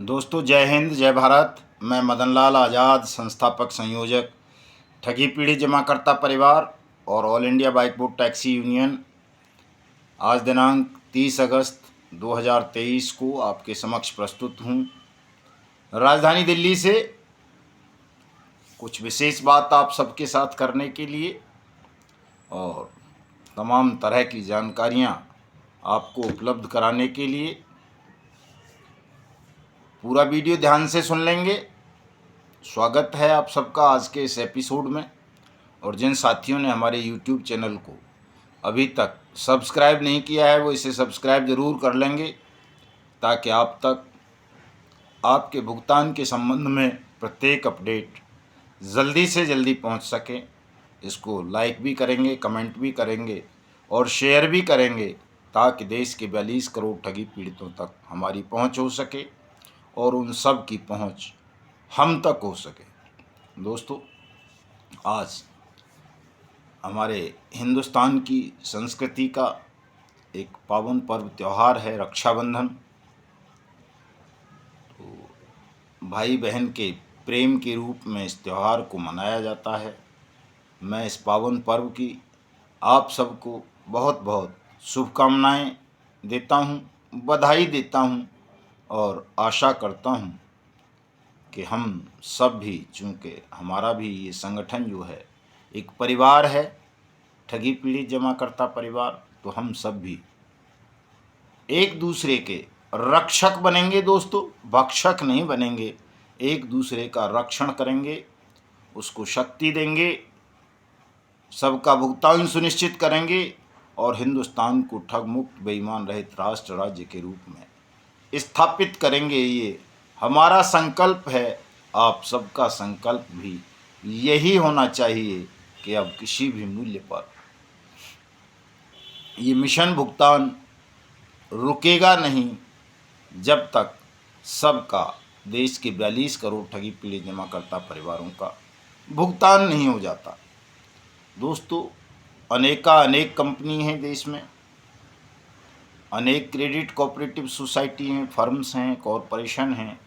दोस्तों, जय हिंद, जय भारत। मैं मदन लाल आज़ाद, संस्थापक संयोजक ठगी पीढ़ी जमाकर्ता परिवार और all India bike board taxi union, आज दिनांक 30 अगस्त 2023 को आपके समक्ष प्रस्तुत हूँ। राजधानी दिल्ली से कुछ विशेष बात आप सबके साथ करने के लिए और तमाम तरह की जानकारियाँ आपको उपलब्ध कराने के लिए। पूरा वीडियो ध्यान से सुन लेंगे। स्वागत है आप सबका आज के इस एपिसोड में। और जिन साथियों ने हमारे YouTube चैनल को अभी तक सब्सक्राइब नहीं किया है वो इसे सब्सक्राइब ज़रूर कर लेंगे, ताकि आप तक आपके भुगतान के संबंध में प्रत्येक अपडेट जल्दी से जल्दी पहुंच सके। इसको लाइक भी करेंगे, कमेंट भी करेंगे और शेयर भी करेंगे, ताकि देश के 42 करोड़ ठगी पीड़ितों तक हमारी पहुंच हो सके और उन सब की पहुंच हम तक हो सके। दोस्तों, आज हमारे हिंदुस्तान की संस्कृति का एक पावन पर्व त्यौहार है रक्षाबंधन। तो भाई बहन के प्रेम के रूप में इस त्यौहार को मनाया जाता है। मैं इस पावन पर्व की आप सबको बहुत बहुत शुभकामनाएं देता हूं, बधाई देता हूं और आशा करता हूं कि हम सब भी, चूँकि हमारा भी ये संगठन जो है एक परिवार है, ठगी पीड़ित जमाकर्ता परिवार, तो हम सब भी एक दूसरे के रक्षक बनेंगे दोस्तों, भक्षक नहीं बनेंगे। एक दूसरे का रक्षण करेंगे, उसको शक्ति देंगे, सबका भुगतान सुनिश्चित करेंगे और हिंदुस्तान को ठग मुक्त बेईमान रहित राष्ट्र राज्य के रूप में स्थापित करेंगे। ये हमारा संकल्प है। आप सबका संकल्प भी यही होना चाहिए कि अब किसी भी मूल्य पर ये मिशन भुगतान रुकेगा नहीं जब तक सबका, देश के 42 करोड़ ठगी पीड़ित जमाकर्ता परिवारों का भुगतान नहीं हो जाता। दोस्तों, अनेक कंपनी हैं देश में, अनेक क्रेडिट कोऑपरेटिव सोसाइटी हैं, फर्म्स हैं, कॉरपोरेशन हैं,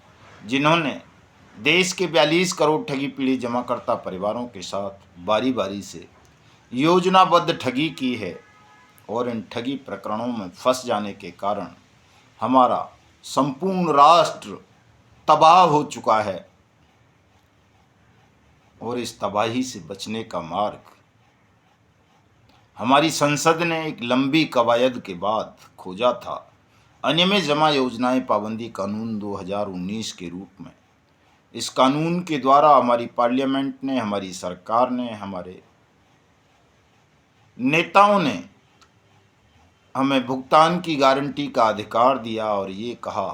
जिन्होंने देश के 42 करोड़ ठगी पीड़ित जमाकर्ता परिवारों के साथ बारी बारी से योजनाबद्ध ठगी की है। और इन ठगी प्रकरणों में फंस जाने के कारण हमारा संपूर्ण राष्ट्र तबाह हो चुका है और इस तबाही से बचने का मार्ग हमारी संसद ने एक लंबी कवायद के बाद खोजा था। अनियमित जमा योजनाएं पाबंदी कानून 2019 के रूप में। इस कानून के द्वारा हमारी पार्लियामेंट ने, हमारी सरकार ने, हमारे नेताओं ने हमें भुगतान की गारंटी का अधिकार दिया और ये कहा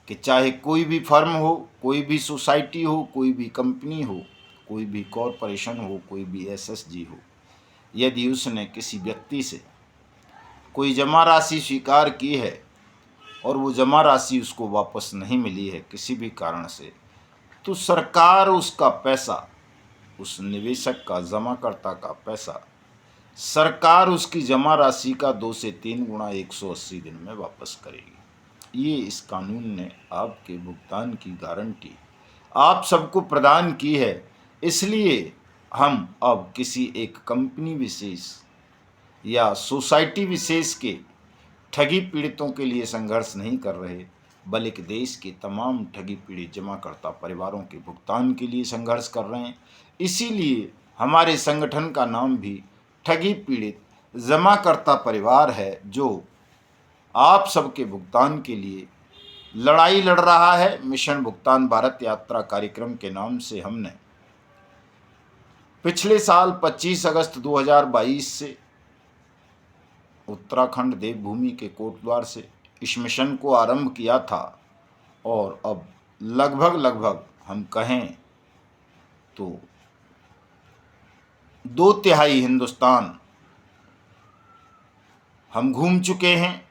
कि चाहे कोई भी फर्म हो, कोई भी सोसाइटी हो, कोई भी कंपनी हो, कोई भी कॉरपोरेशन हो, कोई भी एसएसजी हो, यदि उसने किसी व्यक्ति से कोई जमा राशि स्वीकार की है और वो जमा राशि उसको वापस नहीं मिली है किसी भी कारण से, तो सरकार उसका पैसा, उस निवेशक का, जमाकर्ता का पैसा, सरकार उसकी जमा राशि का 2 से 3 गुना 180 दिन में वापस करेगी। ये इस कानून ने आपके भुगतान की गारंटी आप सबको प्रदान की है। इसलिए हम अब किसी एक कंपनी विशेष या सोसाइटी विशेष के ठगी पीड़ितों के लिए संघर्ष नहीं कर रहे, बल्कि देश के तमाम ठगी पीड़ित जमाकर्ता परिवारों के भुगतान के लिए संघर्ष कर रहे हैं। इसीलिए हमारे संगठन का नाम भी ठगी पीड़ित जमाकर्ता परिवार है, जो आप सबके भुगतान के लिए लड़ाई लड़ रहा है। मिशन भुगतान भारत यात्रा कार्यक्रम के नाम से हमने पिछले साल 25 अगस्त 2022 से उत्तराखंड देवभूमि के कोटद्वार से इस मिशन को आरंभ किया था और अब लगभग हम कहें तो 2/3 हिंदुस्तान हम घूम चुके हैं।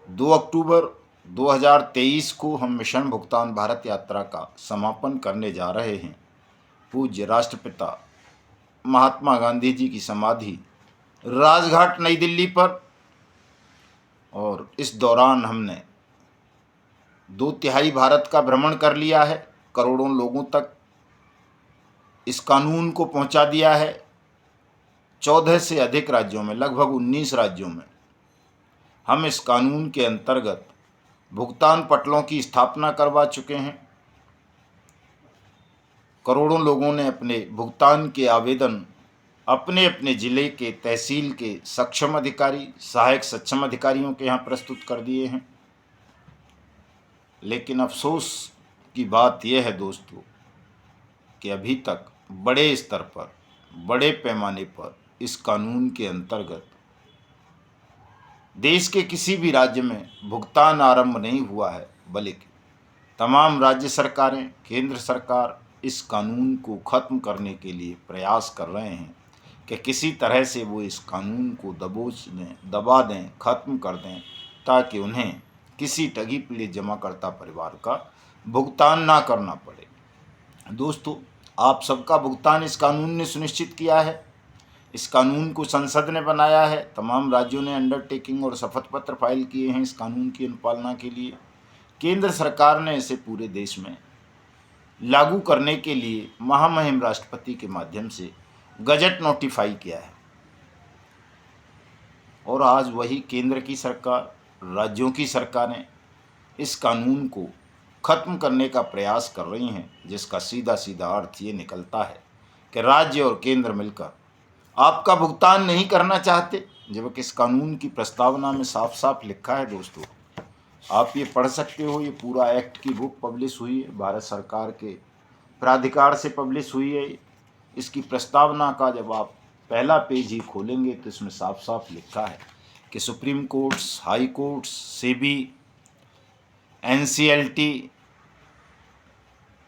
2 अक्टूबर 2023 को हम मिशन भुगतान भारत यात्रा का समापन करने जा रहे हैं पूज्य राष्ट्रपिता महात्मा गांधी जी की समाधि राजघाट नई दिल्ली पर। और इस दौरान हमने 2/3 भारत का भ्रमण कर लिया है, करोड़ों लोगों तक इस कानून को पहुंचा दिया है। 14 से अधिक राज्यों में, लगभग 19 राज्यों में हम इस कानून के अंतर्गत भुगतान पटलों की स्थापना करवा चुके हैं। करोड़ों लोगों ने अपने भुगतान के आवेदन अपने अपने जिले के तहसील के सक्षम अधिकारी, सहायक सक्षम अधिकारियों के यहाँ प्रस्तुत कर दिए हैं। लेकिन अफसोस की बात यह है दोस्तों कि अभी तक बड़े स्तर पर, बड़े पैमाने पर इस कानून के अंतर्गत देश के किसी भी राज्य में भुगतान आरंभ नहीं हुआ है, बल्कि तमाम राज्य सरकारें, केंद्र सरकार इस कानून को खत्म करने के लिए प्रयास कर रहे हैं कि किसी तरह से वो इस कानून को दबोच दें, दबा दें, खत्म कर दें, ताकि उन्हें किसी ठगी पीड़ित जमाकर्ता परिवार का भुगतान ना करना पड़े। दोस्तों, आप सबका भुगतान इस कानून ने सुनिश्चित किया है। इस कानून को संसद ने बनाया है। तमाम राज्यों ने अंडरटेकिंग और शपथ पत्र फाइल किए हैं इस कानून की अनुपालना के लिए। केंद्र सरकार ने इसे पूरे देश में लागू करने के लिए महामहिम राष्ट्रपति के माध्यम से गजट नोटिफाई किया है। और आज वही केंद्र की सरकार, राज्यों की सरकारें इस कानून को खत्म करने का प्रयास कर रही हैं, जिसका सीधा सीधा अर्थ ये निकलता है कि राज्य और केंद्र मिलकर आपका भुगतान नहीं करना चाहते, जबकि इस कानून की प्रस्तावना में साफ साफ लिखा है। दोस्तों, आप ये पढ़ सकते हो, ये पूरा एक्ट की बुक पब्लिश हुई है, भारत सरकार के प्राधिकार से पब्लिश हुई है। इसकी प्रस्तावना का जब आप पहला पेज ही खोलेंगे तो इसमें साफ साफ लिखा है कि supreme courts, high courts, SEBI, NCLT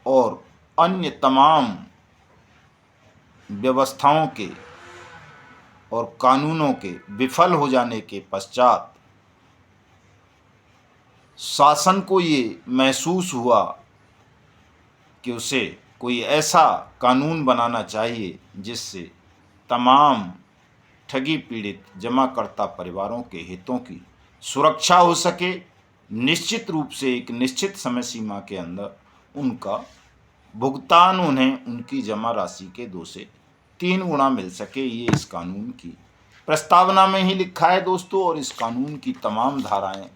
और अन्य तमाम व्यवस्थाओं के और कानूनों के विफल हो जाने के पश्चात शासन को ये महसूस हुआ कि उसे कोई ऐसा कानून बनाना चाहिए जिससे तमाम ठगी पीड़ित जमाकर्ता परिवारों के हितों की सुरक्षा हो सके, निश्चित रूप से एक निश्चित समय सीमा के अंदर उनका भुगतान उन्हें उनकी जमा राशि के 2 से 3 गुना मिल सके। ये इस कानून की प्रस्तावना में ही लिखा है दोस्तों। और इस कानून की तमाम धाराएं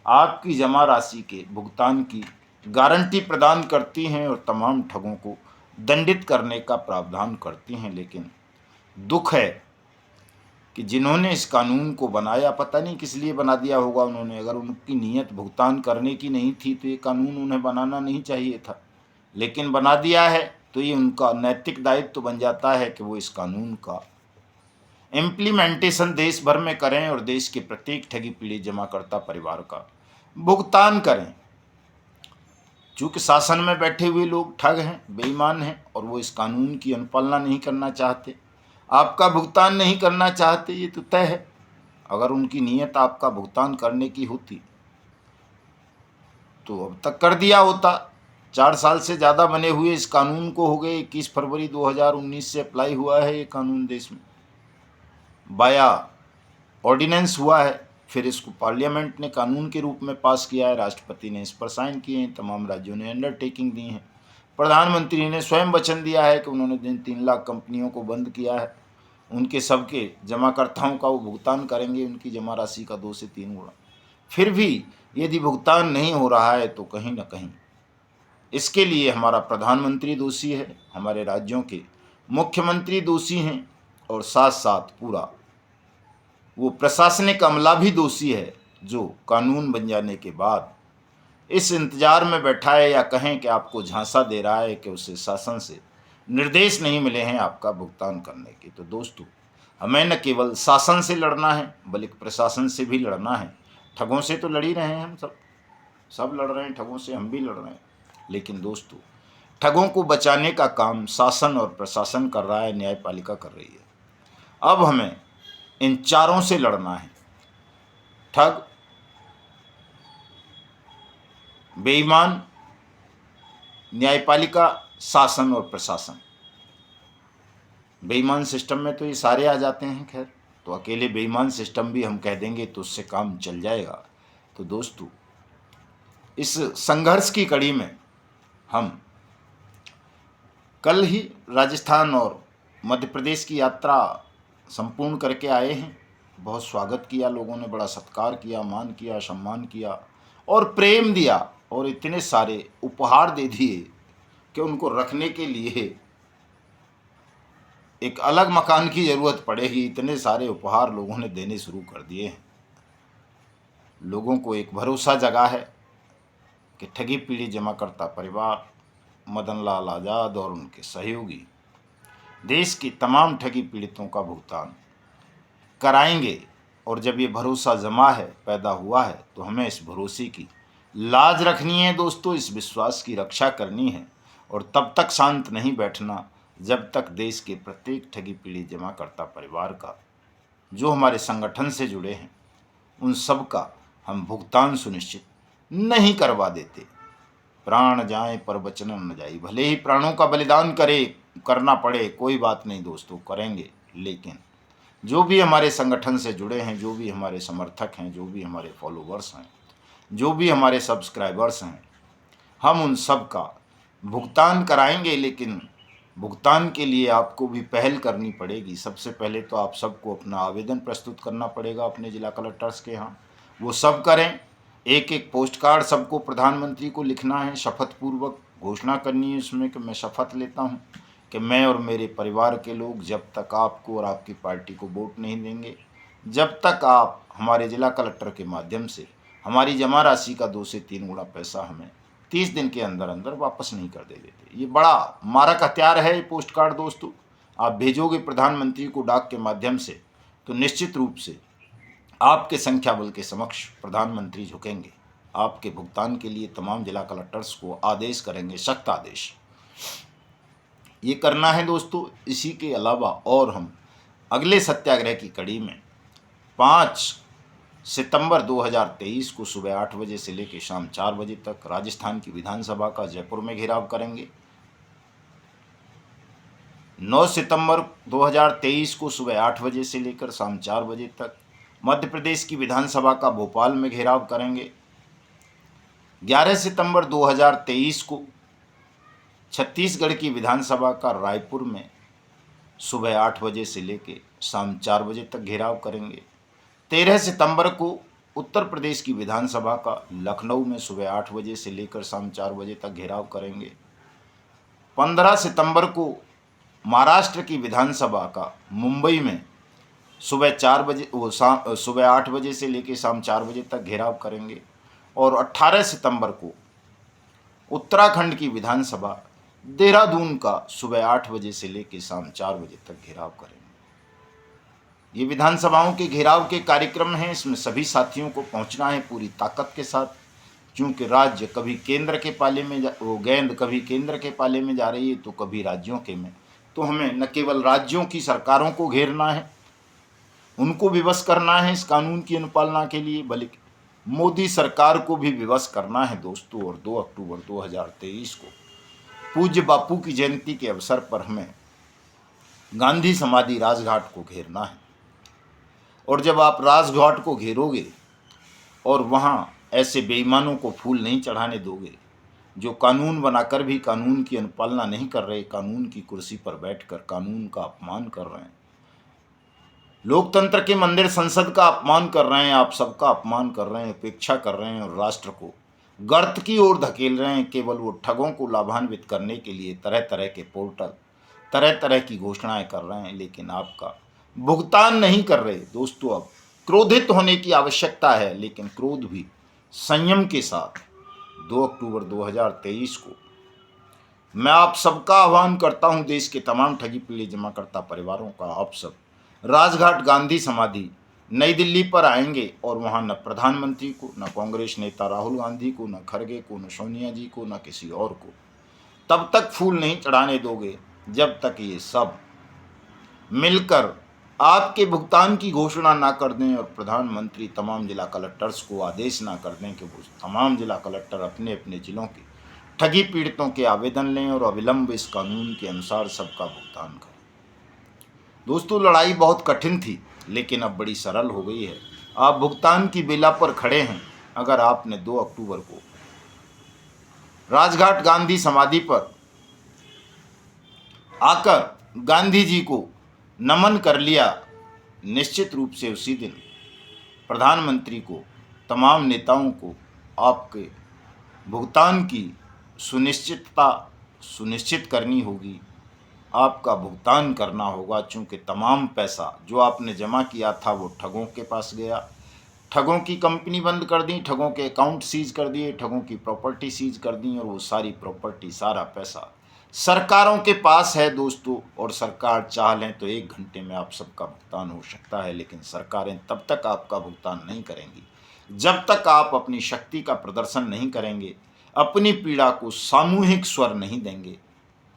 आपकी जमा राशि के भुगतान की गारंटी प्रदान करती हैं और तमाम ठगों को दंडित करने का प्रावधान करती हैं। लेकिन दुख है कि जिन्होंने इस कानून को बनाया, पता नहीं किस लिए बना दिया होगा उन्होंने। अगर उनकी नीयत भुगतान करने की नहीं थी तो ये कानून उन्हें बनाना नहीं चाहिए था, लेकिन बना दिया है तो ये उनका नैतिक दायित्व बन जाता है कि वो इस कानून का इम्प्लीमेंटेशन देश भर में करें और देश के प्रत्येक ठगी पीड़ित जमाकर्ता परिवार का भुगतान करें। चूँकि शासन में बैठे हुए लोग ठग हैं, बेईमान हैं और वो इस कानून की अनुपालना नहीं करना चाहते, आपका भुगतान नहीं करना चाहते, ये तो तय है। अगर उनकी नीयत आपका भुगतान करने की होती तो अब तक कर दिया होता। 4 साल से ज़्यादा बने हुए इस कानून को हो गए 21 फरवरी 2019 से अप्लाई हुआ है ये कानून देश में, बाया ऑर्डिनेंस हुआ है। फिर इसको पार्लियामेंट ने कानून के रूप में पास किया है, राष्ट्रपति ने इस पर साइन किए हैं, तमाम राज्यों ने अंडरटेकिंग दी हैं, प्रधानमंत्री ने स्वयं वचन दिया है कि उन्होंने जिन 3 लाख कंपनियों को बंद किया है उनके सबके जमाकर्ताओं का वो भुगतान करेंगे उनकी जमा राशि का 2 से 3 गुना। फिर भी यदि भुगतान नहीं हो रहा है तो कहीं ना कहीं इसके लिए हमारा प्रधानमंत्री दोषी है, हमारे राज्यों के मुख्यमंत्री दोषी हैं और साथ साथ पूरा वो प्रशासनिक अमला भी दोषी है, जो कानून बन जाने के बाद इस इंतजार में बैठा है या कहें कि आपको झांसा दे रहा है कि उसे शासन से निर्देश नहीं मिले हैं आपका भुगतान करने के। तो दोस्तों, हमें न केवल शासन से लड़ना है बल्कि प्रशासन से भी लड़ना है। ठगों से तो लड़ ही रहे हैं, हम सब लड़ रहे हैं, ठगों से हम भी लड़ रहे हैं। लेकिन दोस्तों, ठगों को बचाने का काम शासन और प्रशासन कर रहा है, न्यायपालिका कर रही है। अब हमें इन चारों से लड़ना है, ठग, बेईमान, न्यायपालिका, शासन और प्रशासन। बेईमान सिस्टम में तो ये सारे आ जाते हैं, खैर तो अकेले बेईमान सिस्टम भी हम कह देंगे तो उससे काम चल जाएगा। तो दोस्तों, इस संघर्ष की कड़ी में हम कल ही राजस्थान और मध्य प्रदेश की यात्रा संपूर्ण करके आए हैं। बहुत स्वागत किया लोगों ने, बड़ा सत्कार किया, मान किया, सम्मान किया और प्रेम दिया और इतने सारे उपहार दे दिए कि उनको रखने के लिए एक अलग मकान की ज़रूरत पड़ेगी। इतने सारे उपहार लोगों ने देने शुरू कर दिए हैं। लोगों को एक भरोसा जगा है कि ठगी पीढ़ी जमाकर्ता परिवार, मदन लाल आज़ाद और उनके सहयोगी देश की तमाम ठगी पीड़ितों का भुगतान कराएंगे। और जब ये भरोसा जमा है, पैदा हुआ है, तो हमें इस भरोसे की लाज रखनी है दोस्तों, इस विश्वास की रक्षा करनी है और तब तक शांत नहीं बैठना जब तक देश के प्रत्येक ठगी पीड़ित जमाकर्ता परिवार का, जो हमारे संगठन से जुड़े हैं, उन सब का हम भुगतान सुनिश्चित नहीं करवा देते। प्राण जाए पर वचन न जाए, भले ही प्राणों का बलिदान करना पड़े, कोई बात नहीं दोस्तों, करेंगे। लेकिन जो भी हमारे संगठन से जुड़े हैं, जो भी हमारे समर्थक हैं, जो भी हमारे फॉलोवर्स हैं, जो भी हमारे सब्सक्राइबर्स हैं, हम उन सब का भुगतान कराएंगे। लेकिन भुगतान के लिए आपको भी पहल करनी पड़ेगी। सबसे पहले तो आप सबको अपना आवेदन प्रस्तुत करना पड़ेगा अपने जिला कलेक्टर्स के यहाँ, वो सब करें। एक एक पोस्ट कार्ड सबको प्रधानमंत्री को लिखना है, शपथ पूर्वक घोषणा करनी है उसमें कि मैं शपथ लेता हूँ कि मैं और मेरे परिवार के लोग जब तक आपको और आपकी पार्टी को वोट नहीं देंगे, जब तक आप हमारे जिला कलेक्टर के माध्यम से हमारी जमा राशि का 2 से 3 गुना पैसा हमें 30 दिन के अंदर अंदर वापस नहीं कर दे देते। ये बड़ा मारक हथियार है ये पोस्ट कार्ड दोस्तों। आप भेजोगे प्रधानमंत्री को डाक के माध्यम से, तो निश्चित रूप से आपके संख्या बल के समक्ष प्रधानमंत्री झुकेंगे। आपके भुगतान के लिए तमाम जिला कलेक्टर्स को आदेश करेंगे, सख्त आदेश ये करना है दोस्तों। इसी के अलावा और हम अगले सत्याग्रह की कड़ी में 5 सितंबर 2023 को सुबह 8 बजे से लेकर शाम 4 बजे तक राजस्थान की विधानसभा का जयपुर में घेराव करेंगे। 9 सितंबर 2023 को सुबह 8 बजे से लेकर शाम 4 बजे तक मध्य प्रदेश की विधानसभा का भोपाल में घेराव करेंगे। 11 सितंबर 2023 को छत्तीसगढ़ की विधानसभा का रायपुर में सुबह 8 बजे से लेकर शाम 4 बजे तक घेराव करेंगे। 13 सितंबर को उत्तर प्रदेश की विधानसभा का लखनऊ में सुबह 8 बजे से लेकर शाम 4 बजे तक घेराव करेंगे। 15 सितंबर को महाराष्ट्र की विधानसभा का मुंबई में सुबह 8 बजे से लेकर शाम 4 बजे तक घेराव करेंगे। और 18 सितंबर को उत्तराखंड की विधानसभा देहरादून का सुबह 8 बजे से लेकर शाम 4 बजे तक घेराव करेंगे। ये विधानसभाओं के घेराव के कार्यक्रम हैं। इसमें सभी साथियों को पहुंचना है पूरी ताकत के साथ, क्योंकि राज्य कभी केंद्र के पाले में गेंद कभी केंद्र के पाले में जा रही है तो कभी राज्यों के में। तो हमें न केवल राज्यों की सरकारों को घेरना है, उनको विवश करना है इस कानून की अनुपालना के लिए, बल्कि मोदी सरकार को भी विवश करना है दोस्तों। और 2 अक्टूबर 2023 को पूज्य बापू की जयंती के अवसर पर हमें गांधी समाधि राजघाट को घेरना है। और जब आप राजघाट को घेरोगे और वहाँ ऐसे बेईमानों को फूल नहीं चढ़ाने दोगे जो कानून बनाकर भी कानून की अनुपालना नहीं कर रहे, कानून की कुर्सी पर बैठकर कानून का अपमान कर रहे हैं, लोकतंत्र के मंदिर संसद का अपमान कर रहे हैं, आप सबका अपमान कर रहे हैं, उपेक्षा कर रहे हैं और राष्ट्र को गर्त की ओर धकेल रहे हैं। केवल वो ठगों को लाभान्वित करने के लिए तरह तरह के पोर्टल, तरह तरह की घोषणाएं कर रहे हैं, लेकिन आपका भुगतान नहीं कर रहे दोस्तों। अब क्रोधित होने की आवश्यकता है, लेकिन क्रोध भी संयम के साथ। 2 अक्टूबर 2023 को मैं आप सबका आह्वान करता हूं, देश के तमाम ठगी पीड़ित जमाकर्ता परिवारों का, आप सब राजघाट गांधी समाधि नई दिल्ली पर आएंगे और वहां न प्रधानमंत्री को, न कांग्रेस नेता राहुल गांधी को, न खड़गे को, न सोनिया जी को, न किसी और को तब तक फूल नहीं चढ़ाने दोगे जब तक ये सब मिलकर आपके भुगतान की घोषणा ना कर दें और प्रधानमंत्री तमाम जिला कलेक्टर्स को आदेश ना कर दें कि वो तमाम जिला कलेक्टर अपने अपने जिलों के ठगी पीड़ितों के आवेदन लें और अविलंब इस कानून के अनुसार सबका भुगतान करें। दोस्तों, लड़ाई बहुत कठिन थी लेकिन अब बड़ी सरल हो गई है। आप भुगतान की बेला पर खड़े हैं। अगर आपने 2 अक्टूबर को राजघाट गांधी समाधि पर आकर गांधी जी को नमन कर लिया, निश्चित रूप से उसी दिन प्रधानमंत्री को, तमाम नेताओं को आपके भुगतान की सुनिश्चित करनी होगी। आपका भुगतान करना होगा, चूँकि तमाम पैसा जो आपने जमा किया था वो ठगों के पास गया। ठगों की कंपनी बंद कर दी, ठगों के अकाउंट सीज कर दिए, ठगों की प्रॉपर्टी सीज कर दी, और वो सारी प्रॉपर्टी, सारा पैसा सरकारों के पास है दोस्तों। और सरकार चाह लें तो 1 घंटे में आप सबका भुगतान हो सकता है, लेकिन सरकारें तब तक आपका भुगतान नहीं करेंगी जब तक आप अपनी शक्ति का प्रदर्शन नहीं करेंगे, अपनी पीड़ा को सामूहिक स्वर नहीं देंगे।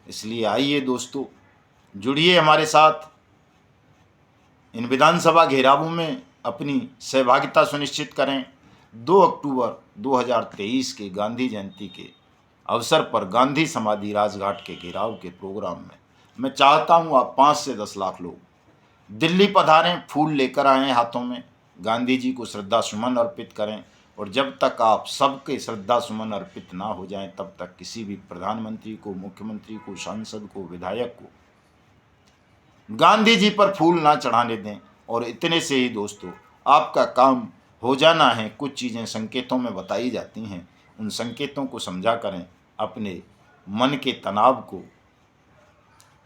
इसलिए आइए दोस्तों, जुड़िए हमारे साथ, इन विधानसभा घेरावों में अपनी सहभागिता सुनिश्चित करें। 2 अक्टूबर 2023 के गांधी जयंती के अवसर पर गांधी समाधि राजघाट के घेराव के प्रोग्राम में मैं चाहता हूं आप 5 से 10 लाख लोग दिल्ली पधारें, फूल लेकर आएं हाथों में, गांधी जी को श्रद्धा सुमन अर्पित करें। और जब तक आप सबके श्रद्धा सुमन अर्पित ना हो जाएं, तब तक किसी भी प्रधानमंत्री को, मुख्यमंत्री को, सांसद को, विधायक को गांधी जी पर फूल ना चढ़ाने दें। और इतने से ही दोस्तों आपका काम हो जाना है। कुछ चीज़ें संकेतों में बताई जाती हैं, उन संकेतों को समझा करें, अपने मन के तनाव को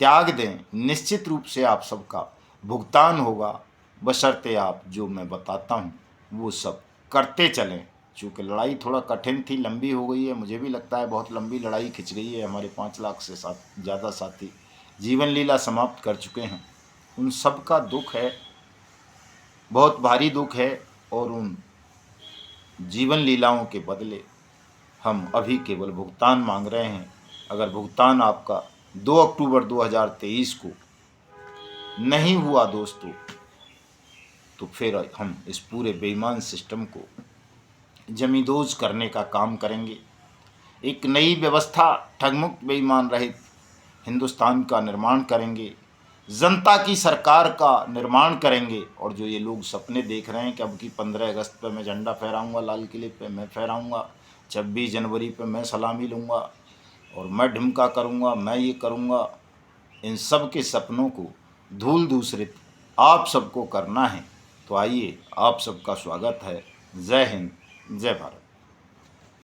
त्याग दें। निश्चित रूप से आप सबका भुगतान होगा, बशर्ते आप जो मैं बताता हूँ वो सब करते चलें। चूँकि लड़ाई थोड़ा कठिन थी, लंबी हो गई है, मुझे भी लगता है बहुत लंबी लड़ाई खिंच गई है। हमारे 5 लाख से ज़्यादा साथी जीवन लीला समाप्त कर चुके हैं। उन सब का दुख है, बहुत भारी दुख है। और उन जीवन लीलाओं के बदले हम अभी केवल भुगतान मांग रहे हैं। अगर भुगतान आपका 2 अक्टूबर 2023 को नहीं हुआ दोस्तों, तो फिर हम इस पूरे बेईमान सिस्टम को जमींदोज करने का काम करेंगे। एक नई व्यवस्था, ठगमुक्त बेईमान रहित हिंदुस्तान का निर्माण करेंगे, जनता की सरकार का निर्माण करेंगे। और जो ये लोग सपने देख रहे हैं कि अब की 15 अगस्त पे मैं झंडा फहराऊंगा, लाल किले पे मैं फहराऊंगा, 26 जनवरी पे मैं सलामी लूँगा और मैं ढिमका करूँगा, मैं ये करूँगा, इन सब के सपनों को धूल दूसरित आप सबको करना है। तो आइए, आप सबका स्वागत है। जय हिंद, जय भारत।